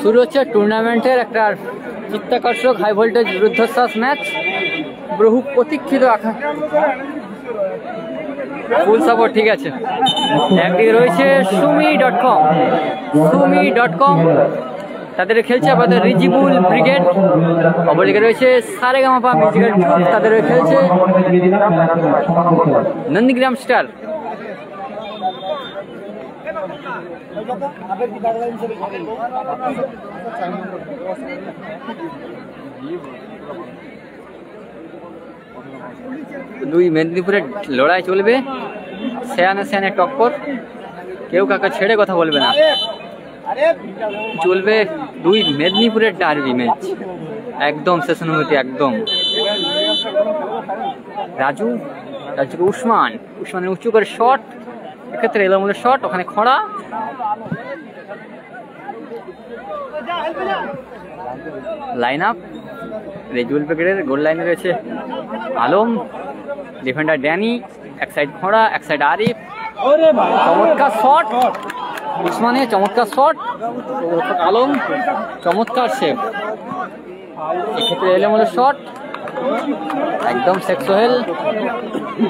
শুরু হচ্ছে টুর্নামেন্টের একটা চিত্তাকর্ষক হাই ভোল্টেজ রুদ্ধশ্বাস ম্যাচ। বহু প্রতীক্ষিত ফুল সাপোর্ট, ঠিক আছে। একদিকে রয়েছে সুমি.com, তাদের খেলছে আপাতত রিজিবুল ব্রিগেড। অপরদিকে রয়েছে সারেগামাপা মিউজিক্যাল ট্রুপ, তাদের খেলছে নন্দীগ্রাম স্টার। দুই মেদিনীপুরের লড়াই চলবে, সেয়ানে টক্কর, কেউ কাকে ছেড়ে কথা বলবে না। চলবে দুই মেদিনীপুরের ডার্বি ম্যাচ, একদম শেষ অনুভূতি একদম। রাজুকে উসমানের উঁচু করে শট, এক্ষেত্রে এলোমেলো শট, ওখানে খড়া। লাইন আপ রেজুল ব্রিগেডের গোল লাইনে রয়েছে আলম, ডিফেন্ডার ড্যানি, এক সাইড খড়া, এক সাইড আরিফ। চমৎকার শট উসমানের, চমৎকার শট আলম, চমৎকার সেভ। এক্ষেত্রে এলোমেলো শট, একদম শেখ সোহেল,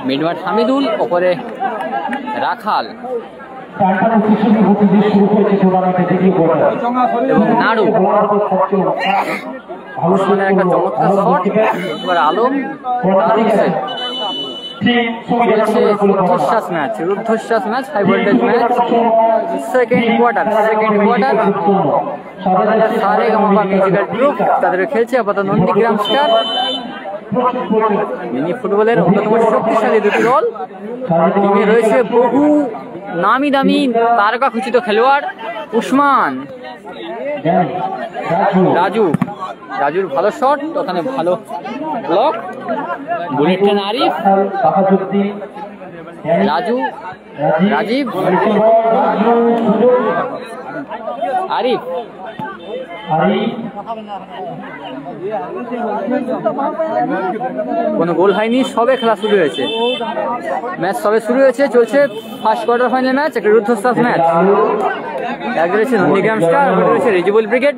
মিডমাঠ হামিদুল, ওপরে রাখাল এবং নাড়ু। উসমানের একটা চমৎকার শট, এবার আলম। রুদ্ধশ্বাস match, high voltage match, second quarter. Saregamapa musical group, তাদের খেলছে আপাতত নন্দীগ্রাম স্টার। মিনি ফুটবলের অন্যতম শক্তিশালী দুটি দল। টিমে রয়েছে বহু নামি দামি তারকা খচিত খেলোয়াড়। উসমান, রাজুর ভালো শট, ওখানে ভালো block. Bullet train Arif, Rajib, Arif. কোনো গোল হয়নি, সবে খেলা শুরু হয়েছে, ম্যাচ সবে শুরু হয়েছে। চলছে ফার্স্ট কোয়ার্টার ফাইনাল ম্যাচ, একটা রুদ্ধশ্বাস ম্যাচ। এক রয়েছে নন্দীগ্রাম স্টার, রয়েছে রিজিবুল ব্রিগেড।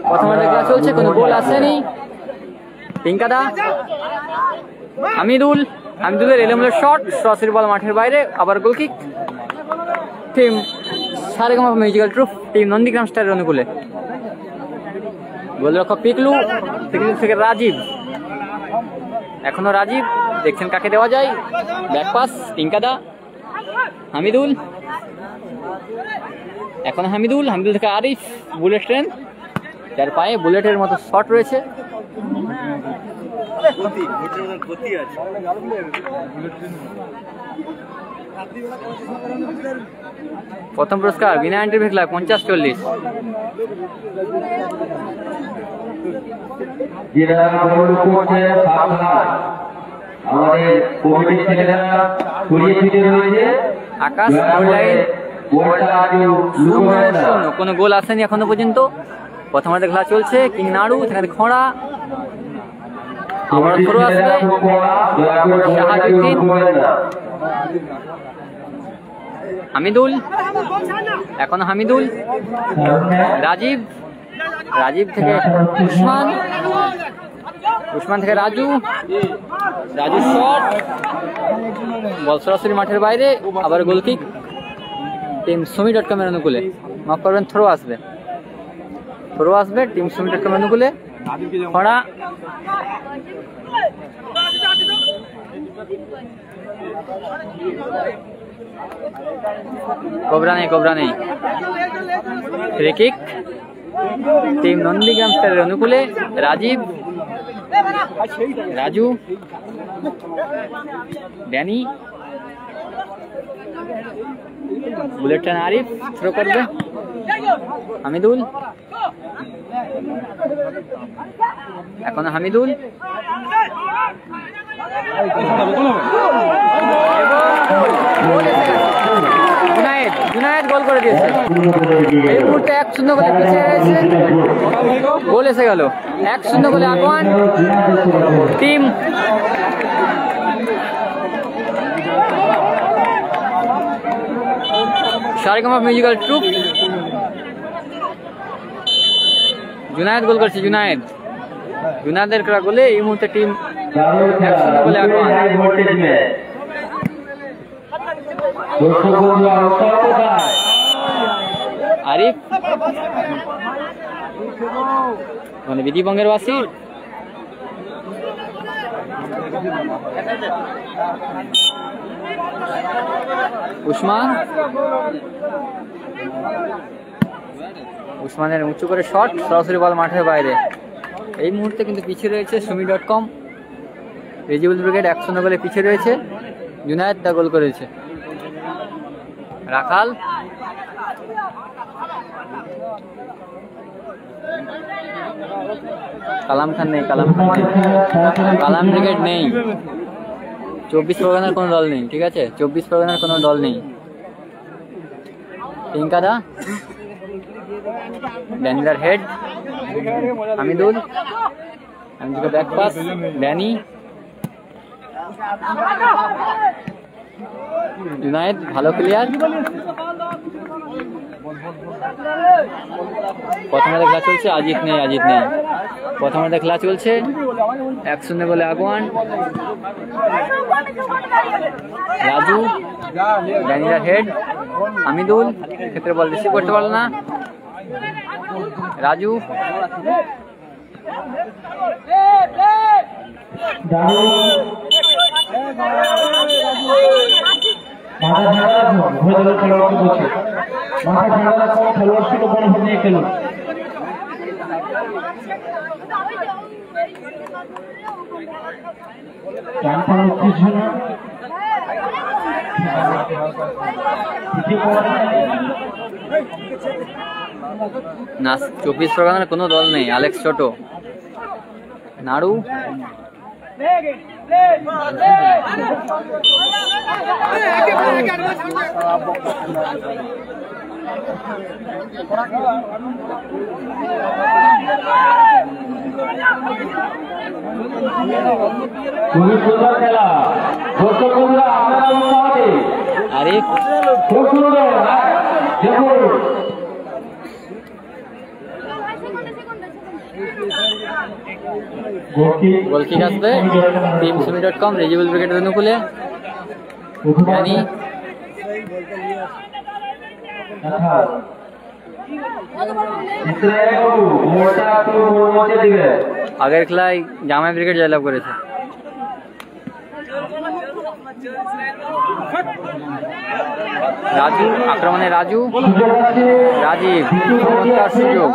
প্রথমার্ধে খেলা চলছে, কোনো গোল আসেনি। পিঙ্কাদা, হামিদুলের এলোমেলো শট, সরাসরি বল মাঠের বাইরে, আবার goal kick. Team Saregamapa musical troupe, team Nandigram স্টারের অনুকূলে। গোলরক্ষক পিকলু থেকে রাজীব, এখনো রাজীব, দেখছেন কাকে দেওয়া যায়। ব্যাকপাস পিঙ্কাদা, হামিদুল, এখন হামিদুল থেকে আরিফ। বুলেট ট্রেন, যার পায়ে বুলেটের মতো শট রয়েছে। প্রথম পুরস্কার বিনা এন্ট্রি ভেকলা 50-40। আকাশ কোনো গোল আসেনি এখনো পর্যন্ত। প্রথমার্ধে খেলা চলছে, কিং নাড়ু, সেখানে খড়া, আবার শুরু আসবে হামিদুল, এখনো হামিদুল, রাজীব থেকে উসমান থেকে রাজু শট, বল সরাসরি মাঠের বাইরে, আবার গোলকিক। টিম সুমি.com এর অনুকূলে, মাফ করবেন, থ্রো আসবে টিম সুমি.com এর অনুকূলে। খড়া, কোবরা নেই, ফ্রি কিক টিম নন্দীগ্রাম স্টারের অনুকূলে Rajib, Raju, Danny, bullet train Arif throw করবে, হামিদুল, এখন হামিদুল, জুনায়েদ, জুনায়েদ গোল করে দিয়েছে। এই মুহূর্তে 1-0 গোলে পিছিয়ে রয়েছে, গোল এসে গেল। 1-0 গোলে আগুয়ান team. Saregama musical troupe, Junaid goal করছে। জুনায়েদ, জুনায়েদের করা গোলে এই মুহূর্তে টিম 1-0 গোলে আগুয়ান। আরিফ মানে বিধিবঙ্গের বাসী, উসমান, উসমানের উঁচু করে শট, সরাসরি বল মাঠের বাইরে। এই মুহূর্তে কিন্তু পিছিয়ে রয়েছে সুমি.com, রেজিবল ব্রিগেড 1-0 গোলে পিছিয়ে রয়েছে। জুনায়েদ দা গোল করেছে। রাখাল, কালাম খান নেই, কালাম খান নেই, কালাম ব্রিগেড নেই। 24 পরগনার কোনো দল নেই, ঠিক আছে? 24 পরগনার কোনো দল নেই। টিঙ্কাদা, ড্যানিদার head, Hamidul, Hamidul back pass, Danny, Junaid ভালো প্লেয়ার। প্রথমে খেলা চলছে, আজিত নেই, আজিত নেই। প্রথমে খেলা চলছে, 1-0 গোলে আগুয়ান। রাজু, ড্যানিদার হেড, হামিদুল ক্ষেত্রে বল রিসিভ করতে পারল না। রাজু, না 24 পরগনার কোনো দল নেই। আলেক্স ছোট, নাড়ু, খুবই সুন্দর খেলা। আরিফ, খুব সুন্দর দেখুন। গোল কিক আসবে টিম সুমি.com, রেজিবল ব্রিগেডের অনুকূলে। ড্যানি, আগের খেলায় জামাই ব্রিগেড জয়লাভ করেছে। রাজু আক্রমণে, রাজু, রাজীব চমৎকার সুযোগ।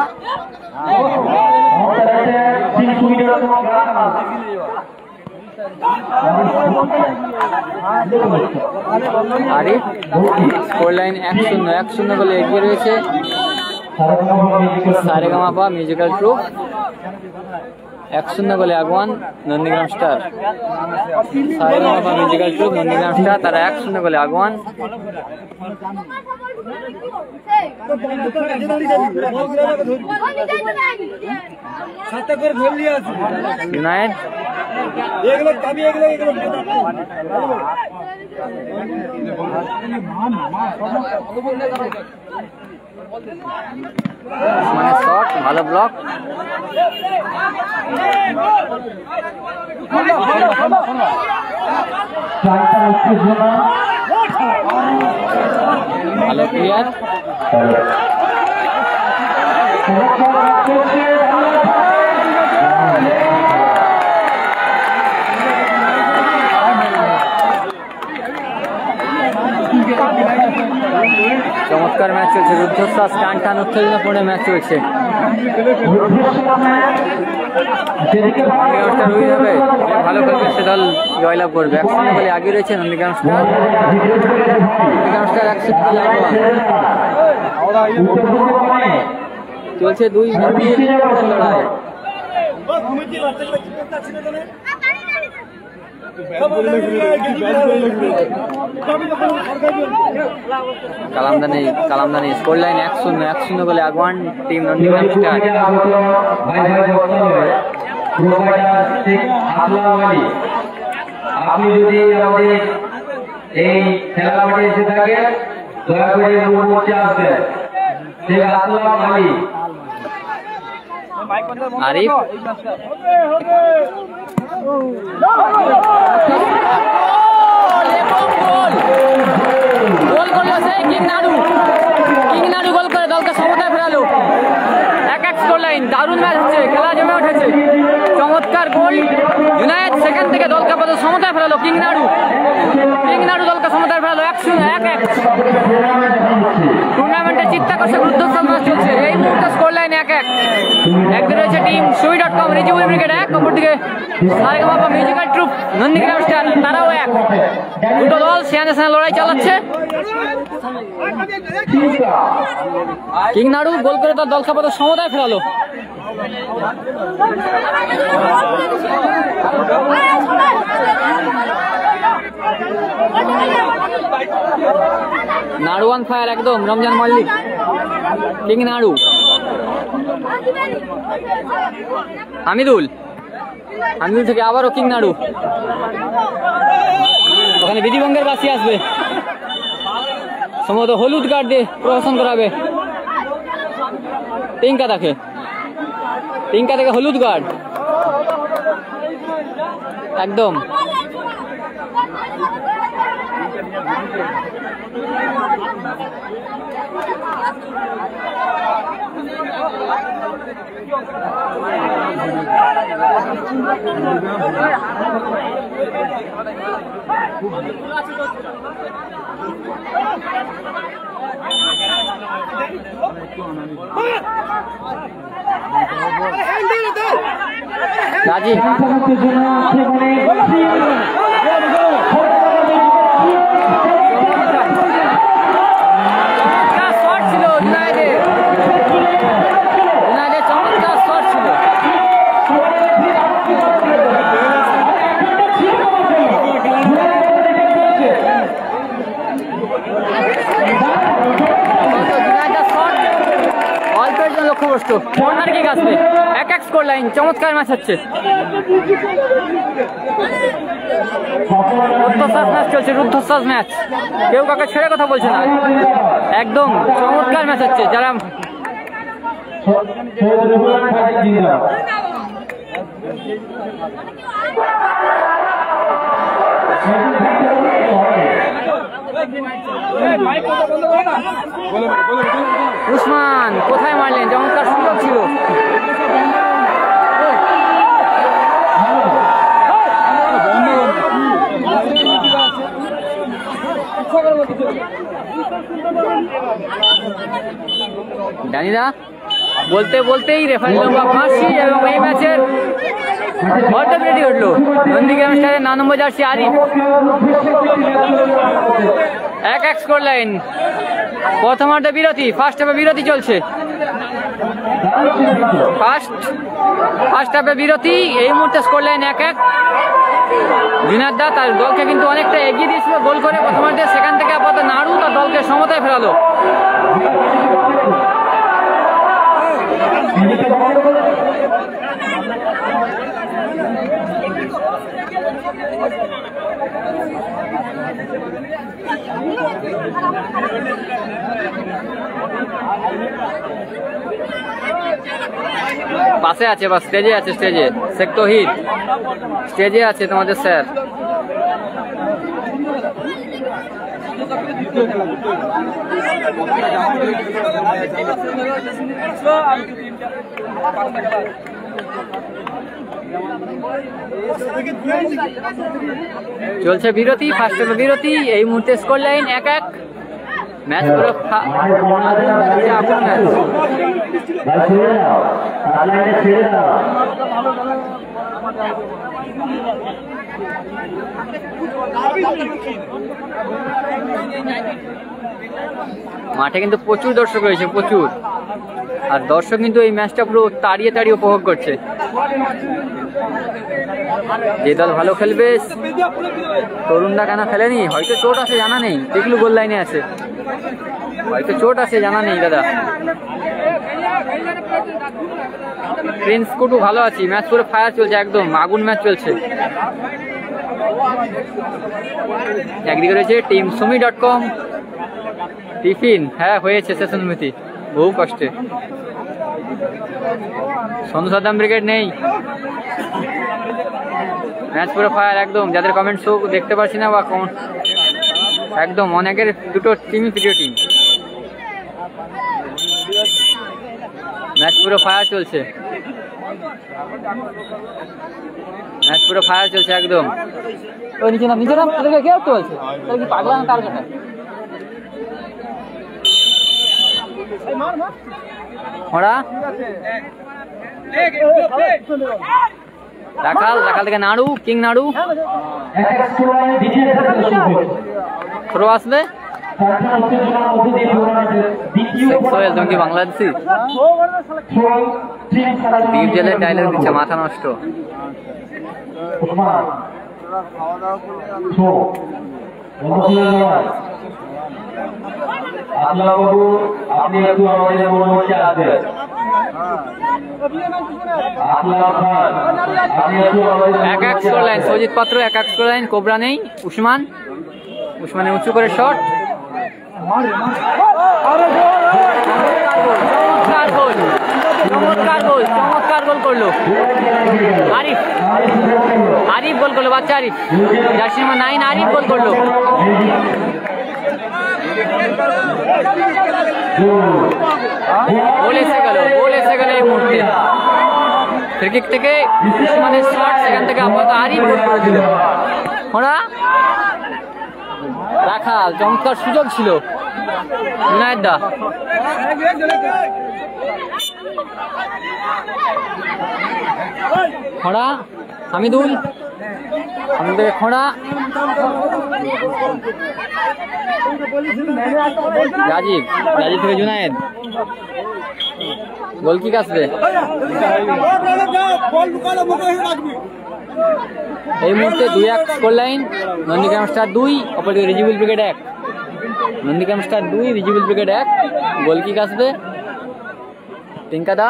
আরিফ, স্কোর লাইন 1-0 গোলে এগিয়ে রয়েছে সারেগামাপা মিউজিক্যাল ট্রুপ। 1-0 গোলে আগুয়ান Nandigram star. Saregamapa musical troupe, Nandigram star, তারা 1-0 গোলে আগুয়ান। জুনায়েদ, মানে শট, ভালো ব্লক। ভালো প্লেয়ার। চমৎকার ম্যাচ চলছে, রুদ্ধশ্বাস টান টান উত্তেজনাপূর্ণ ম্যাচ চলছে। নন্দীগ্রাম স্টার উইন হবে, ভালো খেলবে সে দল জয়লাভ করবে। 1-0 বলে আগে রয়েছে নন্দীগ্রাম স্টার। নন্দীগ্রাম স্টার 1-0 লাভবান। চলছে 2 মিনিট লড়াই। কালামদানি স্কোর লাইন 1-0 বলে আগুয়ান টিম নন্দীগ্রাম স্টার। আপনি যদি আমাদের এই খেলা মাঠে এসে থাকেন দয়া করে মঞ্চে আসবেন। আরিফ গোল করলো সেই কিংনাড়ু গোল করে দলকে সমতায় ফেরালো। 1-1 স্কোর লাইন। দারুণ ম্যাচ হচ্ছে, খেলা জমে উঠেছে। চমৎকার গোল। জুনায়েদ সেখান থেকে দলকে আপাতত সমতায় ফেরালো। কিংনাড়ু দলকে সমতায় ফেরালো। 1-1 টুর্নামেন্টে চিত্তাকর্ষক রুদ্ধশ্বাস ম্যাচ চলছে এই মুহূর্তে। Score line 1-1। একদিকে রয়েছে টিম সুই.com রিজিবুল ব্রিগেড 1, অপরদিকে Saregamapa musical troupe Nandigram star, তারাও 1। দুটো দল সেখানে লড়াই চালাচ্ছে। কিংনাড়ু গোল করে তার দলকে আপাতত সমতায় ফেরালো। নাড়ুয়ান ফায়ার একদম। রমজান মল্লিক, কিংনাড়ু, হামিদুল থেকে আবারও কিংনাড়ু। ওখানে বিধিভঙ্গের বাসি আসবে, সম্ভবত হলুদ কার্ড দিয়ে প্রহসন করাবে। টিঙ্কা থেকে হলুদ কার্ড একদম। রাজীব শট ছিল জুনায়েদের চমৎকার শট ছিল। অল্পের জন্য লক্ষ্যভ্রষ্ট। কর্নার কিক আসবে। 1-1 স্কোর লাইন। চমৎকার ম্যাচ হচ্ছে, রুদ্ধশ্বাস ম্যাচ চলছে। রুদ্ধশ্বাস ম্যাচ, কেউ কাকে ছেড়ে কথা বলছে না, একদম চমৎকার ম্যাচ হচ্ছে। যারা উসমান কোথায় মারলেন, চমৎকার সুযোগ ছিল। জানিনা বলতেই রেফারি লম্বা ফাঁসি এবং এই ম্যাচের অল্টারনেটিভ ঘটলো। নন্দীগ্রাম স্টারের 9 নম্বর জার্সি আরিফ। 1-1 score line. প্রথমার্ধে বিরতি, ফার্স্ট হাফে বিরতি চলছে। ফার্স্ট হাফে বিরতি, এই মুহূর্তে স্কোর লাইন 1-1। জুনায়েদ দা তার দলকে কিন্তু অনেকটা এগিয়ে দিয়েছিল গোল করে প্রথমার্ধে, সেখান থেকে আপাতত নাড়ু তার দলকে সমতায় ফেরালো। পাশে আছে বা স্টেজে আছে, শেখ তৌহিদ স্টেজে আছে তোমাদের স্যার। চলছে বিরতি, ফার্স্ট হাফে বিরতি। এই মুহূর্তে স্কোর লাইন 1-1। ম্যাচ পুরো আগুন ম্যাচ। মাঠে কিন্তু প্রচুর দর্শক রয়েছে, প্রচুর। আর দর্শক কিন্তু এই ম্যাচটা পুরো তাড়িয়ে তাড়িয়ে উপভোগ করছে। যে দল ভালো খেলবে, তরুণরা কেন খেলেনি, হয়তো চোট আছে জানা নেই। দেখলু গোল লাইনে আছে, হয়তো চোট আছে জানা নেই দাদা। প্রিন্স কুটু ভালো আছি। ম্যাচ পুরো ফায়ার চলছে, একদম আগুন ম্যাচ চলছে। একদিকে রয়েছে টিম সুমি.com টিফিন। হ্যাঁ হয়েছে সেশন মিতি, বহু কষ্টে। সন্ধু সাদ্দাম ব্রিগেড নেই। ম্যাচ পুরো ফায়ার একদম। যাদের কমেন্ট শো দেখতে পাচ্ছি না বা একদম অনেকের দুটো টিমই প্রিয় টিম। ম্যাচ পুরো ফায়ার চলছে, ম্যাচ পুরো ফায়ার চলছে একদম। ও নিচে নাম, নিচে নাম, তোদেরকে কে উঠতে বলছে? তোর কি পাগলা না কার কথা? ওরা রাখাল, রাখাল থেকে নাড়ু, কিং নাড়ু থ্রো আসবে। তুমি কি বাংলাদেশি? দ্বীপ জেলের ডায়লগ দিচ্ছে, মাথা নষ্ট। আপনি একটু আমাদের মনে আসবেন। এক এক স্কোর লাইন, সজিত পাত্র এক এক স্কোর লাইন। কোবরা নেই, উসমান, উসমানের উঁচু করে শট। চমৎকার গোল, চমৎকার গোল, চমৎকার গোল করলো আরিফ। আরিফ গোল করলো, বাচ্চা আরিফ, জার্সি নাম্বার 9 আরিফ গোল করলো। গোল এসে গেল, গোল এসে গেল এই মুহূর্তে। ক্রিকেট থেকে উসমানের শট, সেখান থেকে আপাতত আরিফ গোল করে দিল। ওরা রাখাল, চমৎকার সুযোগ ছিল জুনায়েদ দা। খোঁড়া হামিদুল, হামিদুল খোঁড়া, রাজীব, রাজীব থেকে জুনায়েদ। গোল কিক আসবে এই মুহূর্তে। 2-1 স্কোর লাইন। নন্দীগ্রাম স্টার 2, অপরদিকে Rijibul brigade 1। Nandigram star 2, Rijibul brigade 1। গোল কিক আসবে টিঙ্কাদা।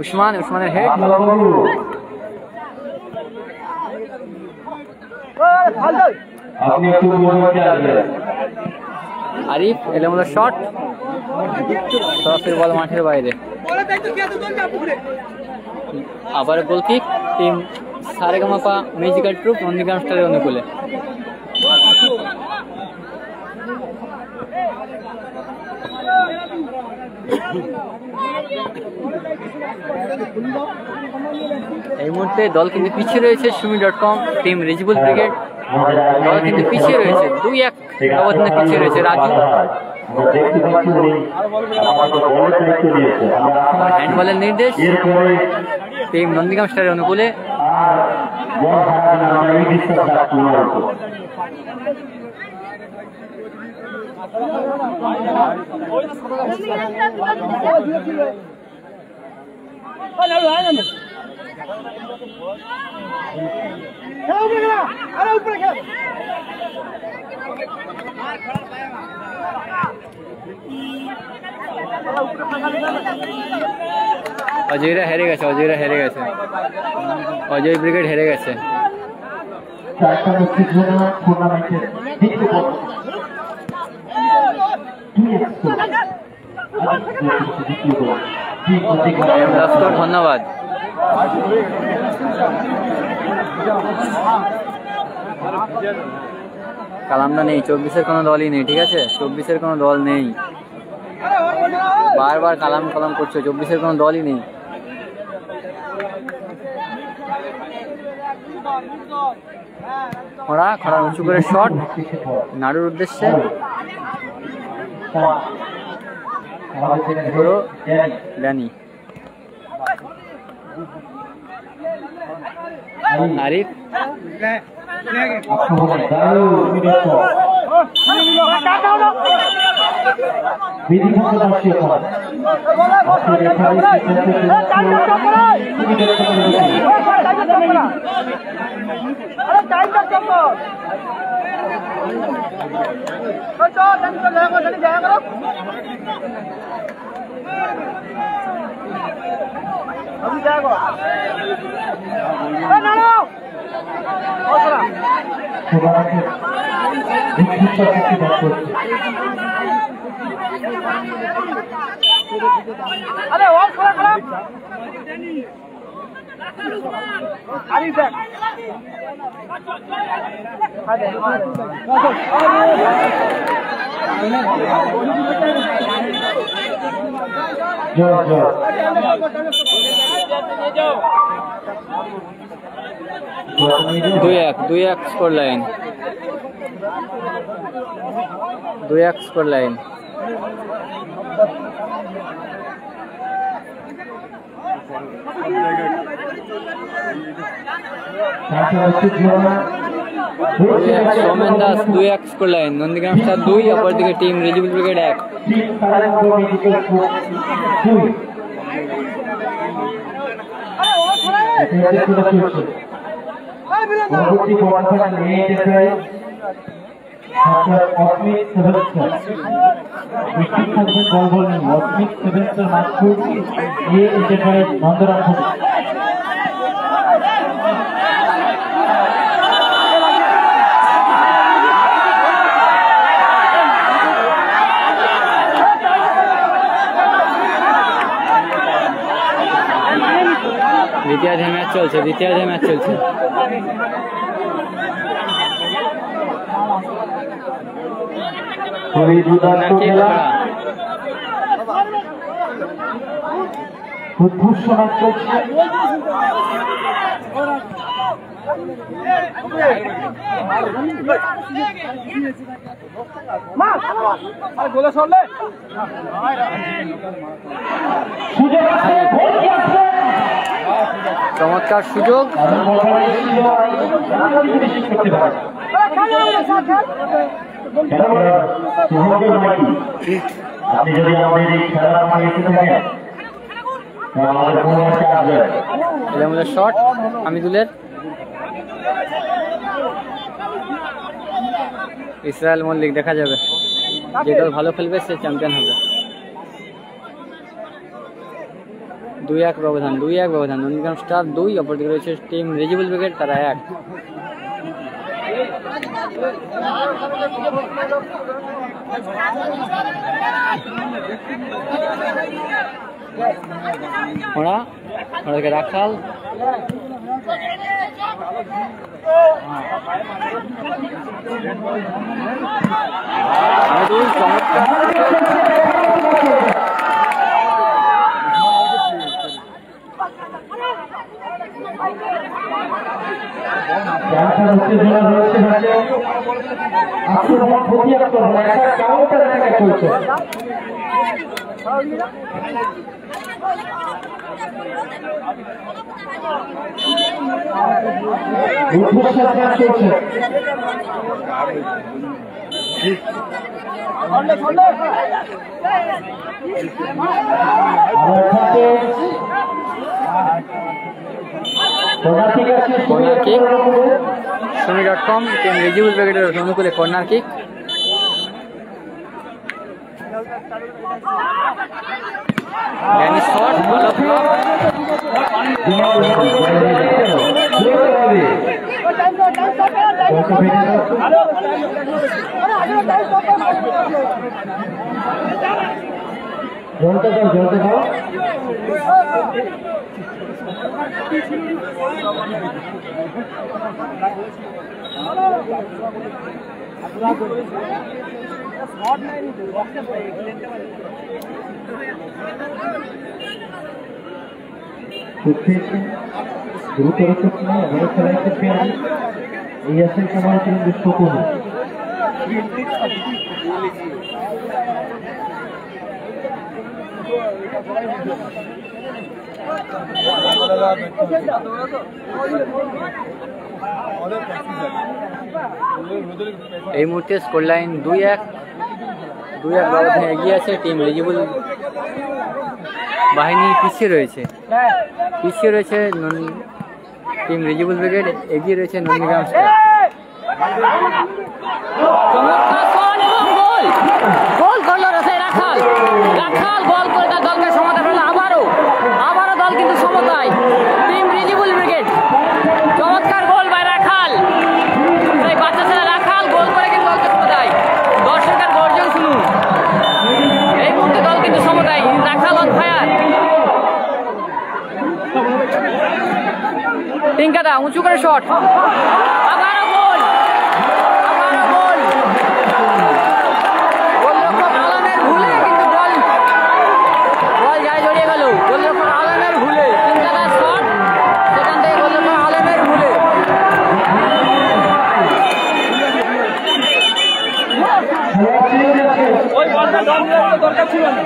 উসমান, উসমানের হেড। আরিফ এলোমেলো শট, সরাসরি বল মাঠের বাইরে। আবার goal kick team Saregamapa musical troupe Nandigram স্টারের অনুকূলে। এই মুহূর্তে দল কিন্তু পিছিয়ে রয়েছে সুমি.com টিম রিজিবুল ব্রিগেড। দল কিন্তু পিছিয়ে রয়েছে, 2-1 ব্যবধানে পিছিয়ে রয়েছে। রাজু হ্যান্ডবলের নির্দেশ টিম নন্দীগ্রাম স্টারের অনুকূলে। অজয়রা হেরে গেছে, অজয়রা হেরে গেছে, অজয় ব্রিগেড হেরে গেছে। ধন্যবাদ। কালামটা নেই, 24-এর কোনো দলই নেই, ঠিক আছে? 24-এর কোনো দল নেই, বারবার কালাম কালাম করছো, 24-এর কোনো দলই নেই। খরা খরা উঁচু করে শট নাড়ুর উদ্দেশ্যে ড্যানি আরিফ अरे और खराब खराब आरी देख जोर जोर 2-1 score line 2-1 score line Somen Das 2-1 score line Nandigram star 2 অপরদিকে টিম রিজিবল ব্রিগেড 1 পরবর্তী বলটা নিয়ে যেতে হয় অস্মিত সেভেন্সার নিশ্চিত থাকবেন বল বল নেই অস্মিত সেভেন্সার মাসুদ এ এন্টারপ্রাইজ নন্দরাম দ্বিতীয়ার্ধে ম্যাচ চলছে খুবই দুর্দান্ত খেলা উদ্ভুষ্ট ম্যাচ চলছে চমৎকার সুযোগ আপনি যদি আমাদের এই খেলার মাঠে এসে থাকেন আমাদের পূর্ণমাসে আসবেন এলামুলের শট হামিদুলের ইসরায়েল মল্লিক দেখা যাবে যে দল ভালো খেলবে সে চ্যাম্পিয়ন হবে 2-1 ব্যবধান নন্দীগ্রাম স্টার 2 অপরদিকে রয়েছে টিম রিজিবল ব্রিগেড তারা 1 ওনাকে রাখাল হামিদুল চমৎকার আক্রমণ প্রতি-আক্রমণ একটা কাউন্টার অ্যাটাক চলছে উদ্ভুষ্ট ম্যাচ চলছে Sumi.com টিম রিজিবল ব্রিগেডের অনুকূলে corner kick Danny shot ball block জলতে দাও গুরুতর চোট নিয়ে এবারে খেলায় খেলবেন এই আসেন সময় ছিলেন বিশ্বকর্মা। এই মুহূর্তে স্কোর লাইন 2-1 ব্যবধানে এগিয়ে আছে টিম এলিজিবল বাহিনী। পিছিয়ে রয়েছে টিম এলিজিবল ব্রিগেড, এগিয়ে রয়েছে নন্দীগ্রাম স্টার। গোল করলো রাখাল গোল করে তার দলকে সমতা পেল। আবারও দল কিন্তু সমতায়, টিম এলিজিবল ব্রিগেড। চমৎকার গোল বাই রাখাল, এই বাচ্চা ছেলে রাখাল গোল করে কিন্তু দলকে সমতায়। দর্শকের গর্জন শুনুন, এই মুহূর্তে দল কিন্তু সমতায়। রাখাল অন ফায়ার, টিঙ্কাদা উঁচু করে শট, আবারও গোল। গোলরক্ষক আলমের ভুলে কিন্তু বল যায় জড়িয়ে গেল। গোলরক্ষক আলমের ভুলে, টিঙ্কাদার শট, সেখান থেকে গোলরক্ষক আলমের ভুলে। ওই বলটা দরকার ছিল না,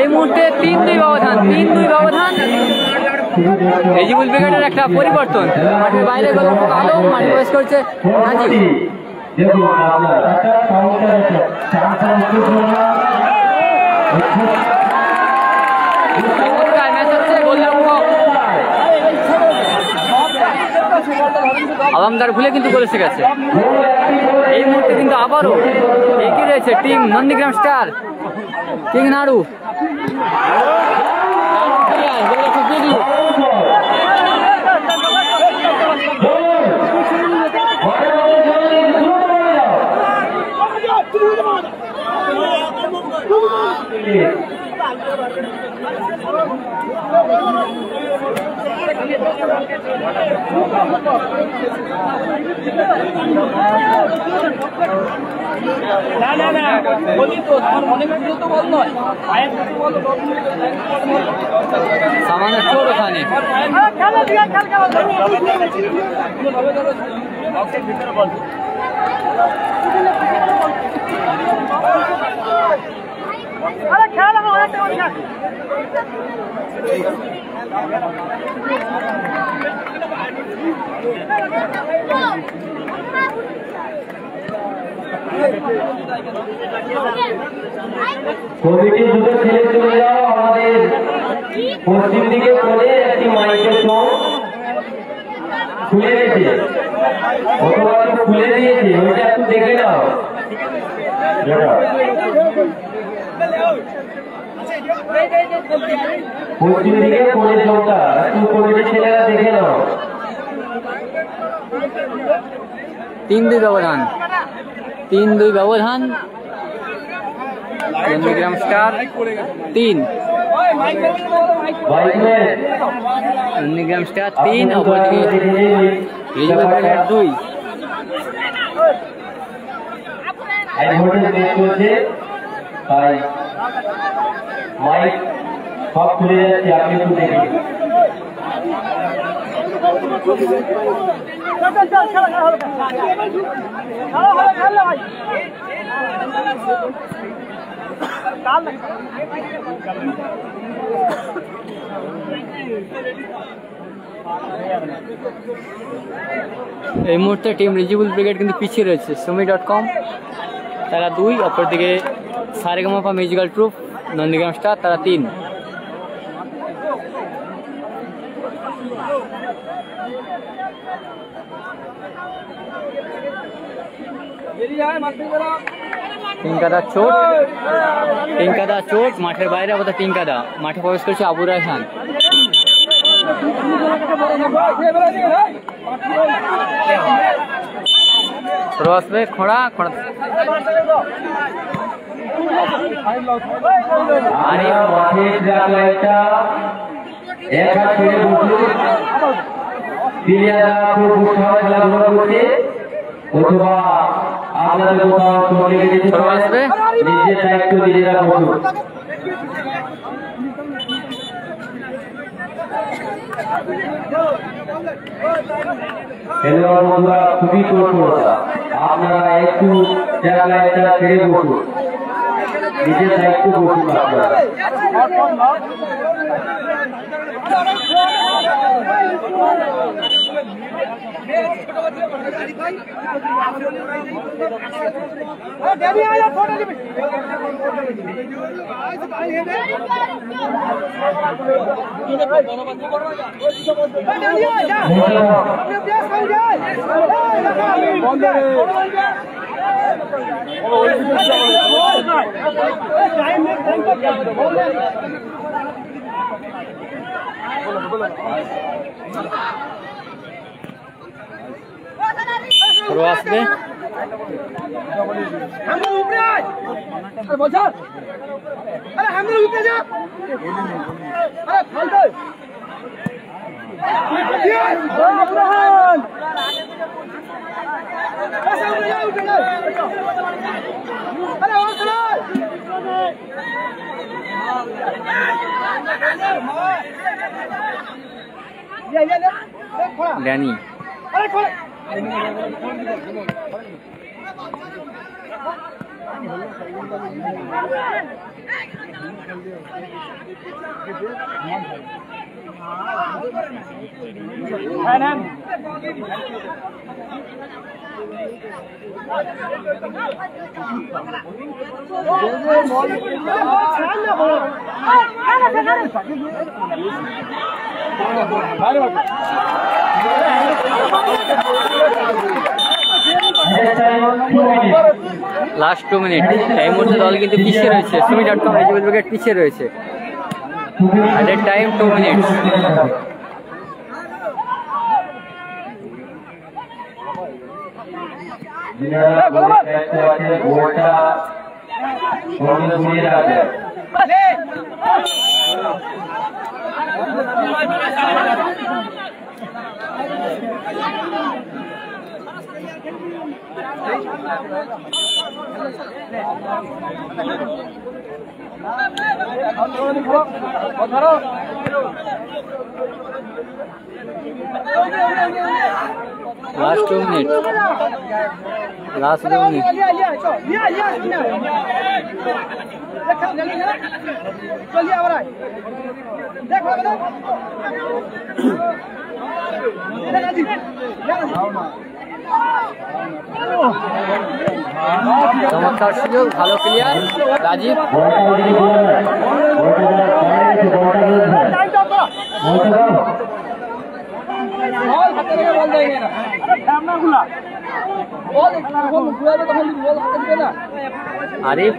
এই মুহূর্তে 3-2 ব্যবধান। এলিজিবল ব্রিগেডের একটা পরিবর্তন, মাঠের বাইরে গোলরক্ষক আলম, মাঠে প্রবেশ করছে নাজিব। আলমদার ভুলে কিন্তু গোল এসে গেছে। এই মুহূর্তে কিন্তু আবারও এগিয়ে রয়েছে টিম নন্দীগ্রাম স্টার। কিং নাড়ু না বলি তো তোমার মনে করলে তো বল নয়, পায়ের কিছু বল সামান্য চোর ওখানে। কমিটি দুটো ছেলে চলে যাও, আমাদের পশ্চিম দিকে কোণে একটি মাইকের সং খুলে গেছে, অথবা খুলে দিয়েছে, ওইটা একটু দেখে নাও। পশ্চিম দিকে কোণে সংটা একটু কমিটির ছেলেরা দেখে নাও। 3-2 ব্যবধান। নন্দীগ্রাম স্টার 3, নন্দীগ্রাম স্টার 3, অপরদিকে এলিজিবল ব্রিগেড 2। তাই মাইক সব খুলে যাচ্ছে, আপনি একটু দেখুন। এই মুহূর্তে টিম এলিজিবল ব্রিগেড কিন্তু পিছিয়ে রয়েছে। সুমি.com তারা 2, অপরদিকে Saregamapa musical troupe Nandigram star তারা 3। টিঙ্কাদা চোট, মাঠের বাইরে অবস্থা। টিঙ্কাদা মাঠে প্রবেশ করছে আবু রায়হান। আসবে খোঁড়া প্লেয়াররা খুব উৎসাহ খেলাধুলা করছে, অথবা আপনাদের কোথাও চলে গেছে, নিজের দায়িত্ব নিজেরা বসুন। খেলোয়াড় বন্ধুরা খুবই তৎপরতা, আপনারা একটু জায়গাটা ছেড়ে বসুন, নিজের দায়িত্ব বসুন আপনারা। আসবে ড্যানি লাস্ট 2 মিনিট। এই মুহূর্তে দল কিন্তু পিছিয়ে রয়েছে, সুমি.com রিজেবল ব্রিগেড পিছিয়ে রয়েছে। Added time 2 minute. Last 2 minutes. Last 2 minutes. চমৎকার সুযোগ, ভালো প্লেয়ার রাজীব। আরিফ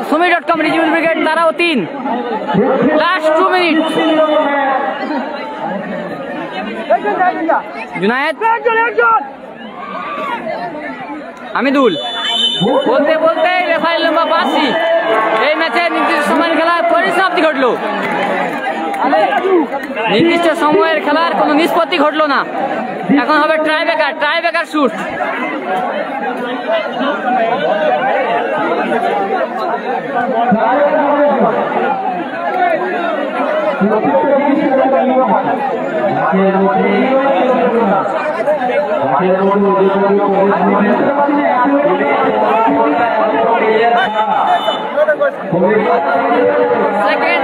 সুমি.com রিজেবল ব্রিগেড তারাও 3। Last 2 minute. জুনায়েদ হামিদুল বলতে বলতে রেফারি লম্বা 5। এই ম্যাচে নির্দিষ্ট সময়ের খেলা পরিসমাপ্তি ঘটলো। নির্দিষ্ট সময়ের খেলার কোনো নিষ্পত্তি ঘটলো না। এখন হবে ট্রাইব্রেকার শুট। সেকেন্ড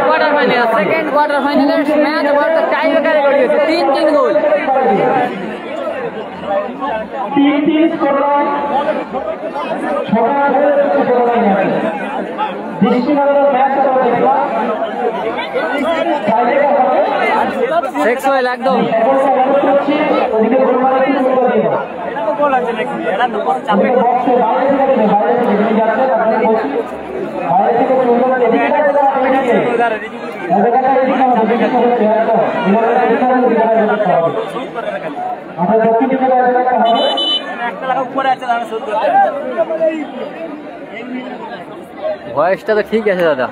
কোয়ার্টার ফাইনালের ম্যাচ আবার টাইব্রেকারে গড়িয়েছে 3-3 গোল। সেক্স হয়ে একদম ভয়েসটা তো ঠিক আছে দাদা।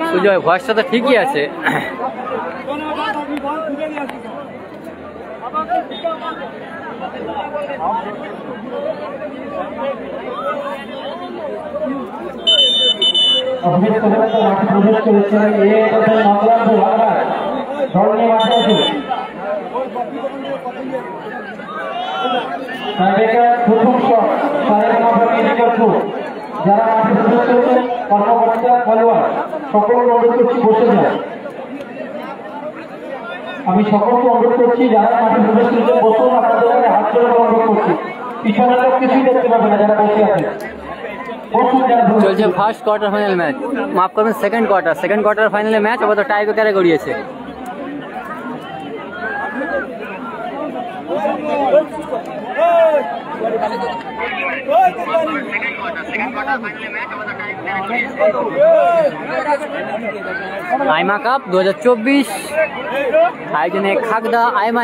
সুজয় ভয়েসটা তো ঠিকই আছে। যারা কর্মকর্তা খেলোয়াড় সকল অনুরোধ করছি বসে যান। আমি সকলকে অনুরোধ করছি যারা মাঠে প্রবেশ করতে বসুন, আপনাদের হাত ধরে অনুরোধ করছি। পিছনে লোক কিছুই দেখতে পাবে না যারা বসে আছে। চলছে ফার্স্ট কোয়ার্টার ফাইনাল ম্যাচ, মাফ করবেন সেকেন্ড কোয়ার্টার ফাইনালের ম্যাচ আবার তো টাইব্রেকারে গড়িয়েছে। আইমা কাপ 2024 আয়োজনে খাগদা আইমা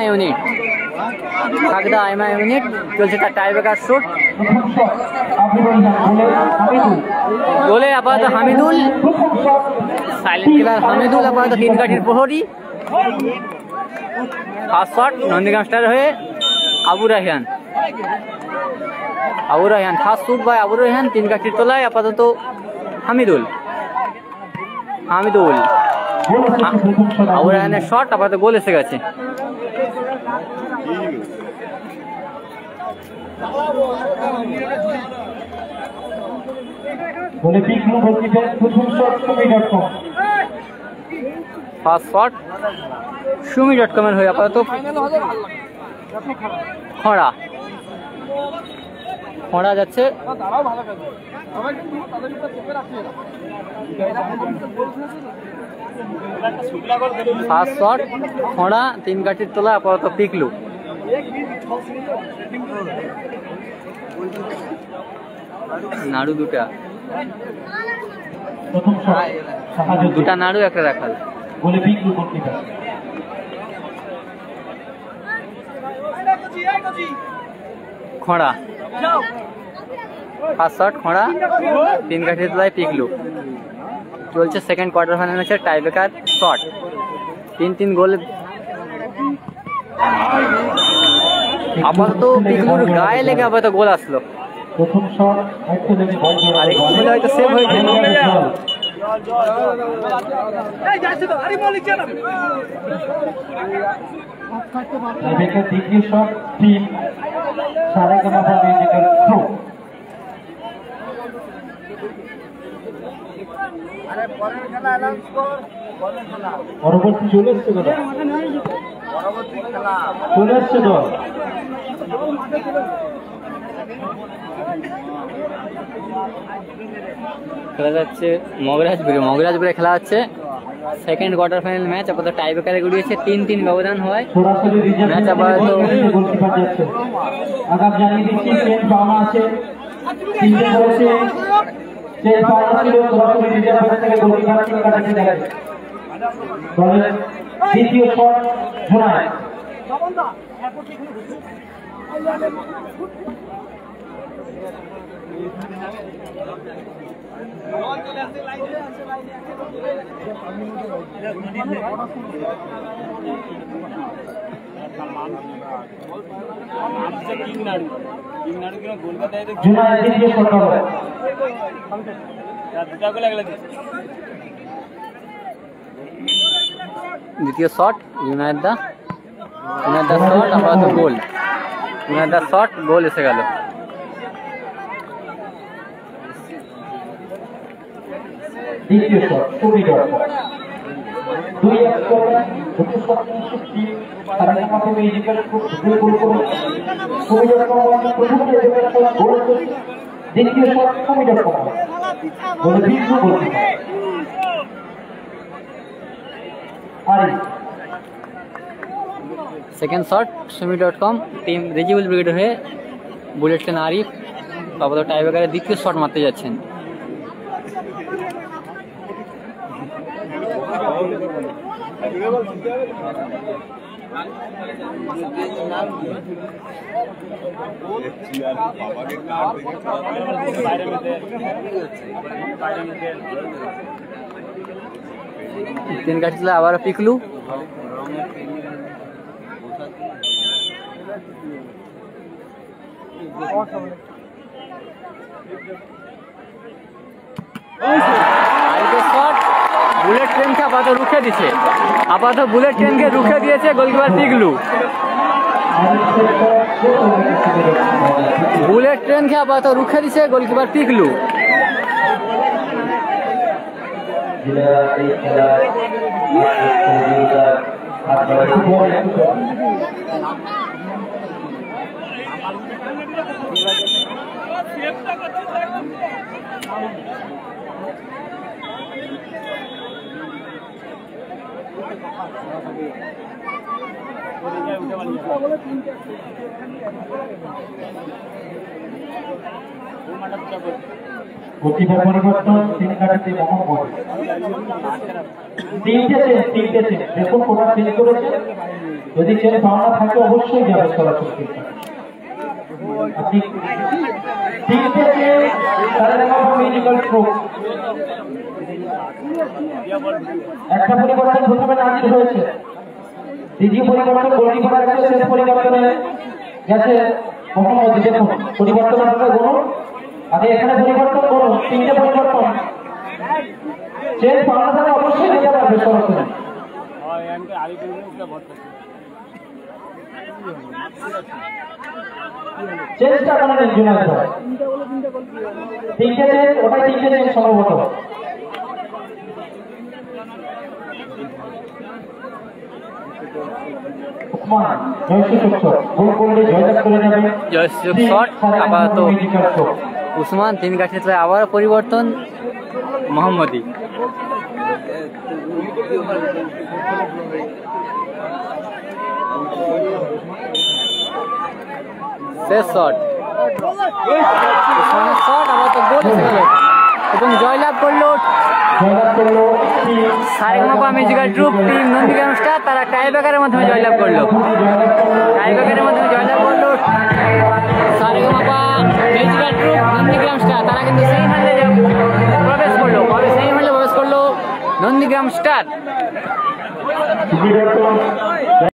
ইউনিট চলছে তার টাইব্রেকার শুট। গোলে আপাতত হামিদুল, সাইলেন্ট কিলার হামিদুল আপাতত 3 কাঠির প্রহরী। ফার্স্ট শট নন্দীগ্রাম স্টার হয়ে Abu Raihan first shoot by Abu Raihan, 3 কাঠির তোলায় আপাতত হামিদুল আবু রায়হানের শট আপাতত গোল এসে গেছে। ফার্স্ট শট সুমি.com এর হয়ে আপাতত খড়া যাচ্ছে। ফার্স্ট শট খড়া, 3 কাঠির তোলা আপাতত পিকলু। নাড়ু দুটা নাড়ু একটা রাখাল। খড়া ফার্স্ট শট খড়া, 3 কাঠির তোলায় পিকলু। চলছে সেকেন্ড কোয়ার্টার ফাইনাল ম্যাচের টাইব্রেকার শট। 3-3 গোল আপাতত পিকলুর গায়ে লেগে আপাতত গোল আসলো। আর একটু হলে হয়তো সেভ হয়েছে। দ্বিতীয় shot team Saregamapa musical crew. পরবর্তী চলে এসছে কথা, চলে এসছে দল। খেলা যাচ্ছে মগরাজপুরে খেলা হচ্ছে সেকেন্ড কোয়ার্টার ফাইনাল ম্যাচ। আপাতত টাইব্রেকারে গড়িয়েছে 3-3 ব্যবধান হয় ম্যাচ। আপাতত আগাম জানিয়ে দিচ্ছি ট্রেন পাওনা আছে, 3টে করেছে ট্রেন পাওনা ছিল, সরাসরি রিজার্ভ থেকে গোলকিপার কাটাতে দেখা যায়। দলের দ্বিতীয় শট জোনায় জোনায় দ্বিতীয় শট হবে দ্বিতীয় শট জুনায়েদ দা শট আপাতত গোল। জুনায়েদ দা শট গোল এসে গেল। দ্বিতীয় শট খুবই দরকার। 2-1 করে দুটো শট নিশ্চিত তার মধ্যে মিউজিক্যাল খুব গোল করে খুবই দরকার। প্রথম মিউজিক্যাল শট গোল করে দ্বিতীয় শট খুবই দরকার। গোল বিন্দু করতে আরে সেকেন্ড শট সুমি.com টিম রেজিবল ব্রিগেড হয়ে বুলেট ট্রেন আরিফ আপাতত টাইব্রেকারে দ্বিতীয় শট মারতে যাচ্ছেন। তিন কাটছিল আবার পিকলু। বুলেট ট্রেনকে আপাতত রুখে দিচ্ছে, বুলেট ট্রেনকে রুখে দিয়েছে গোলকিপার পিকলু। বুলেট ট্রেনকে আপাতত রুখে দিচ্ছে গোলকিপার পিকলু। গোলকিপার পরিবর্তন তিন কাটাতে মোহাম্মদ তিনটে দেখুন কোটা চেঞ্জ করেছে। যদি চেঞ্জ পাওয়া থাকে অবশ্যই যাবে সরাসরি। আপনি তিনটে মিউজিক্যাল ট্রুপ একটা পরিবর্তন প্রথমে নাজির হয়েছে, দ্বিতীয় পরিবর্তন গোলকিপার আছে, শেষ পরিবর্তনে গেছে মোহাম্মদ। দেখুন পরিবর্তন আপনারা বলুন আগে এখানে পরিবর্তন করুন। তিনটে পরিবর্তন চেঞ্জ পাওয়া থাকে অবশ্যই যেতে পারবে সরাসরি। চেঞ্জটা কোনো নেই জুনায়েদ ভাই, তিনটে চেঞ্জ ওটাই তিনটে চেঞ্জ সম্ভবত। উসমান তিন কাঠে আবার পরিবর্তন মোহাম্মদী। শেষ শট উসমানের শট আপাতত গোল এসে গেল এবং জয়লাভ করলো Saregamapa musical troupe team Nandigram star. তারা টাইব্রেকারের মাধ্যমে জয়লাভ করলো Saregamapa musical troupe Nandigram star. তারা কিন্তু সেই হ্যান্ডে প্রবেশ করলো নন্দীগ্রাম স্টার।